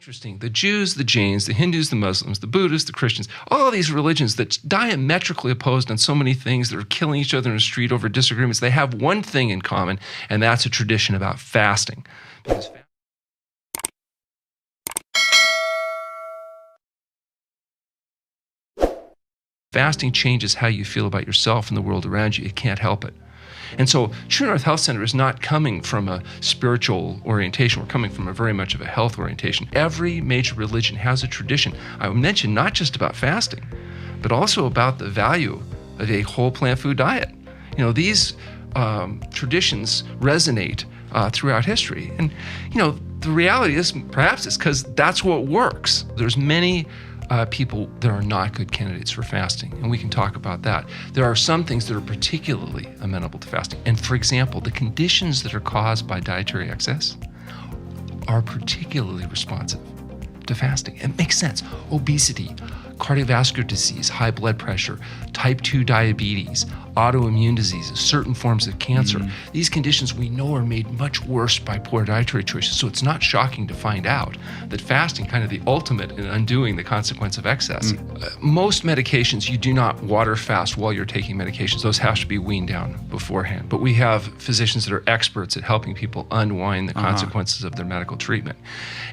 Interesting. The Jews, the Jains, the Hindus, the Muslims, the Buddhists, the Christians, all these religions that's diametrically opposed on so many things that are killing each other in the street over disagreements, they have one thing in common, and that's a tradition about fasting. Because fasting changes how you feel about yourself and the world around you. It can't help it. And so True North Health Center is not coming from a spiritual orientation. We're coming from a very much of a health orientation. Every major religion has a tradition. I mentioned not just about fasting, but also about the value of a whole plant food diet. You know, these traditions resonate throughout history. And, you know, the reality is perhaps it's because that's what works. There's many people that are not good candidates for fasting, and we can talk about that. There are some things that are particularly amenable to fasting. And for example, the conditions that are caused by dietary excess are particularly responsive to fasting. It makes sense. Obesity, cardiovascular disease, high blood pressure, type 2 diabetes, autoimmune diseases, certain forms of cancer. These conditions we know are made much worse by poor dietary choices. So it's not shocking to find out that fasting, kind of the ultimate in undoing the consequence of excess. Most medications, you do not water fast while you're taking medications. Those have to be weaned down beforehand. But we have physicians that are experts at helping people unwind the consequences of their medical treatment.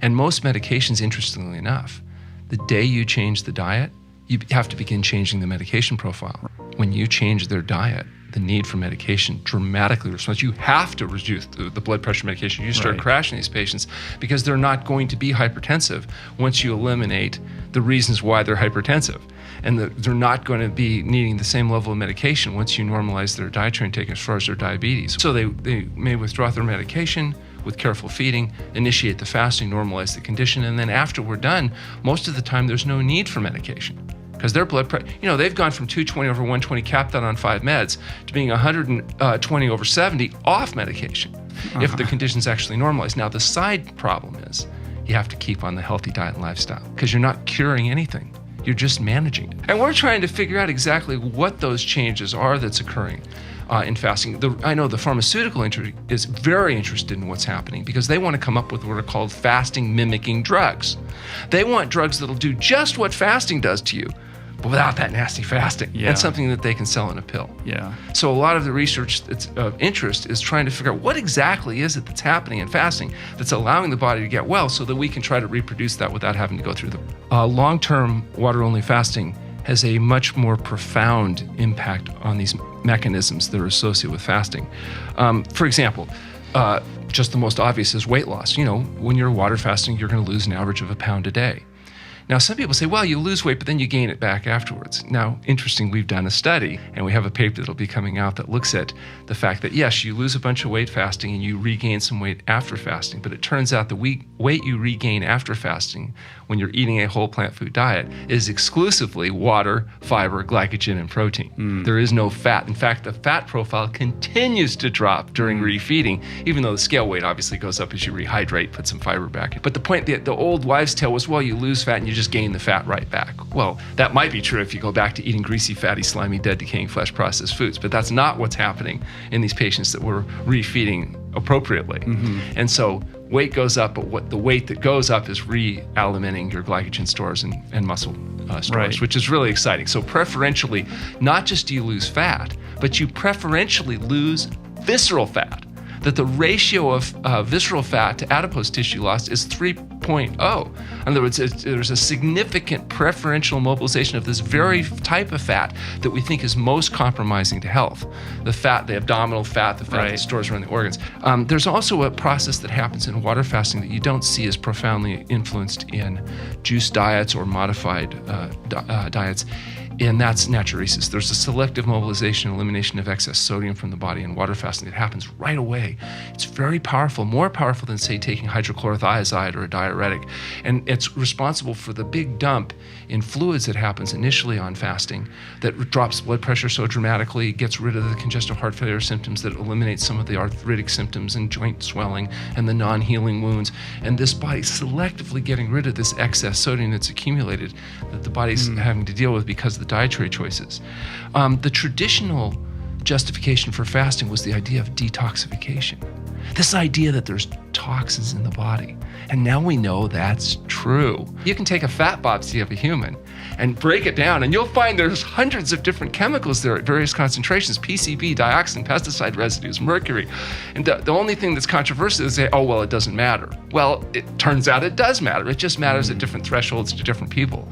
And most medications, interestingly enough, the day you change the diet, you have to begin changing the medication profile. When you change their diet, the need for medication dramatically responds. You have to reduce the blood pressure medication. You start crashing these patients because they're not going to be hypertensive once you eliminate the reasons why they're hypertensive. And they're not going to be needing the same level of medication once you normalize their dietary intake as far as their diabetes. So they may withdraw their medication with careful feeding, initiate the fasting, normalize the condition, and then after we're done, most of the time there's no need for medication. Because their blood pressure, you know, they've gone from 220 over 120 capped out on 5 meds to being 120 over 70 off medication if the condition's actually normalized. Now, the side problem is you have to keep on the healthy diet and lifestyle because you're not curing anything. You're just managing it. And we're trying to figure out exactly what those changes are that's occurring in fasting. I know the pharmaceutical industry is very interested in what's happening because they want to come up with what are called fasting mimicking drugs. They want drugs that'll do just what fasting does to you, but without that nasty fasting. And something that they can sell in a pill. So a lot of the research that's of interest is trying to figure out what exactly is it that's happening in fasting that's allowing the body to get well so that we can try to reproduce that without having to go through the long-term water-only fasting has a much more profound impact on these mechanisms that are associated with fasting. For example, just the most obvious is weight loss. You know, when you're water fasting, you're going to lose an average of 1 pound a day. Now, some people say, well, you lose weight, but then you gain it back afterwards. Now, interesting, we've done a study, and we have a paper that'll be coming out that looks at the fact that, yes, you lose a bunch of weight fasting and you regain some weight after fasting, but it turns out the weight you regain after fasting when you're eating a whole plant food diet is exclusively water, fiber, glycogen, and protein. There is no fat. In fact, the fat profile continues to drop during refeeding, even though the scale weight obviously goes up as you rehydrate, put some fiber back in. But the point, the old wives' tale was, well, you lose fat and you just gain the fat right back. Well, that might be true if you go back to eating greasy, fatty, slimy, dead, decaying flesh processed foods, but that's not what's happening in these patients that we're refeeding appropriately. And so weight goes up, but the weight that goes up is re-alimenting your glycogen stores and muscle stores, which is really exciting. So preferentially, not just do you lose fat, but you preferentially lose visceral fat. That the ratio of visceral fat to adipose tissue loss is 3.0. In other words, there's a significant preferential mobilization of this very type of fat that we think is most compromising to health. The fat, the abdominal fat, the fat that stores around the organs. There's also a process that happens in water fasting that you don't see as profoundly influenced in juice diets or modified diets. And that's natriuresis. There's a selective mobilization and elimination of excess sodium from the body in water fasting that happens right away. It's very powerful, more powerful than, say, taking hydrochlorothiazide or a diuretic. And it's responsible for the big dump in fluids that happens initially on fasting that drops blood pressure so dramatically, gets rid of the congestive heart failure symptoms, that eliminates some of the arthritic symptoms and joint swelling and the non-healing wounds. And this body's selectively getting rid of this excess sodium that's accumulated that the body's having to deal with because of the dietary choices. The traditional justification for fasting was the idea of detoxification. This idea that there's toxins in the body. And now we know that's true. You can take a fat biopsy of a human and break it down, and you'll find there's hundreds of different chemicals there at various concentrations: PCB, dioxin, pesticide residues, mercury. And the only thing that's controversial is say, oh, well, it doesn't matter. Well, it turns out it does matter. It just matters at different thresholds to different people.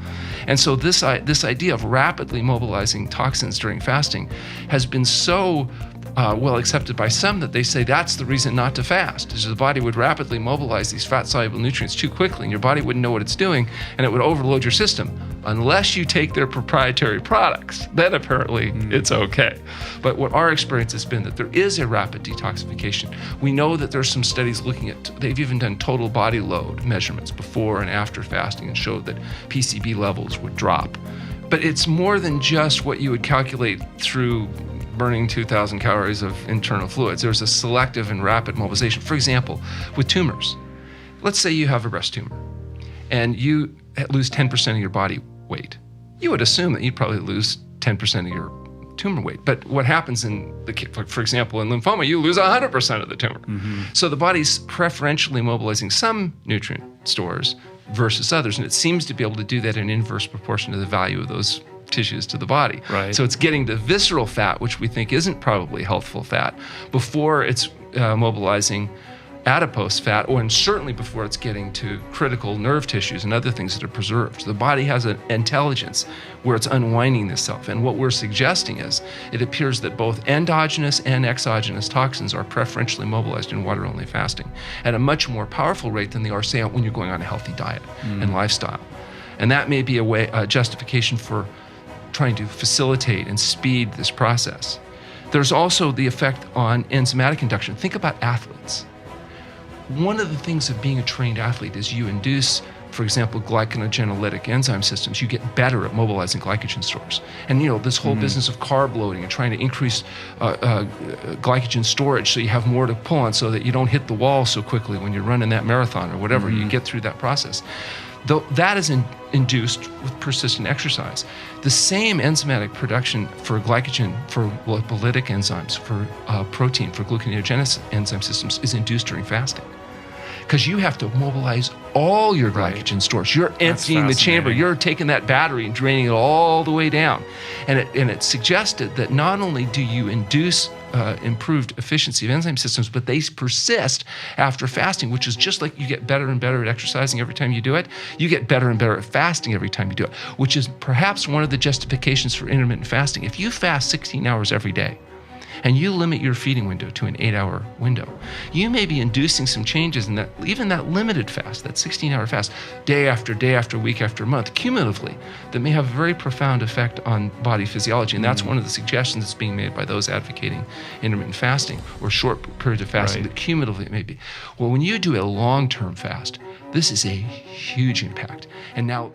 And so this idea of rapidly mobilizing toxins during fasting has been so well accepted by some that they say that's the reason not to fast, is the body would rapidly mobilize these fat-soluble nutrients too quickly, and your body wouldn't know what it's doing, and it would overload your system. Unless you take their proprietary products, then apparently it's okay. But what our experience has been that there is a rapid detoxification. We know that there's some studies looking at, they've even done total body load measurements before and after fasting and showed that PCB levels would drop. But it's more than just what you would calculate through burning 2,000 calories of internal fluids. There's a selective and rapid mobilization. For example, with tumors, let's say you have a breast tumor and you lose 10% of your body weight. You would assume that you'd probably lose 10% of your tumor weight. But what happens for example, in lymphoma, you lose 100% of the tumor. So the body's preferentially mobilizing some nutrient stores versus others, and it seems to be able to do that in inverse proportion to the value of those tissues to the body. Right. So it's getting the visceral fat, which we think isn't probably healthful fat, before it's mobilizing adipose fat, and certainly before it's getting to critical nerve tissues and other things that are preserved. The body has an intelligence where it's unwinding itself. And what we're suggesting is it appears that both endogenous and exogenous toxins are preferentially mobilized in water-only fasting at a much more powerful rate than they are, say, when you're going on a healthy diet and lifestyle. And that may be a justification for trying to facilitate and speed this process. There's also the effect on enzymatic induction. Think about athletes. One of the things of being a trained athlete is you induce, for example, glycogenolytic enzyme systems. You get better at mobilizing glycogen stores. And this whole business of carb loading and trying to increase glycogen storage so you have more to pull on so that you don't hit the wall so quickly when you're running that marathon or whatever. You get through that process. Though that is induced with persistent exercise. The same enzymatic production for glycogen, for lipolytic enzymes, for protein, for gluconeogenesis enzyme systems is induced during fasting. Because you have to mobilize all your glycogen stores. You're emptying the chamber. You're taking that battery and draining it all the way down. And it suggested that not only do you induce improved efficiency of enzyme systems, but they persist after fasting, which is just like you get better and better at exercising every time you do it. You get better and better at fasting every time you do it, which is perhaps one of the justifications for intermittent fasting. If you fast 16 hours every day, and you limit your feeding window to an 8-hour window, you may be inducing some changes in that, even that limited fast, that 16-hour fast, day after day after week after month, cumulatively, that may have a very profound effect on body physiology. And that's one of the suggestions that's being made by those advocating intermittent fasting or short periods of fasting, that cumulatively it may be. Well, when you do a long-term fast, this is a huge impact. And now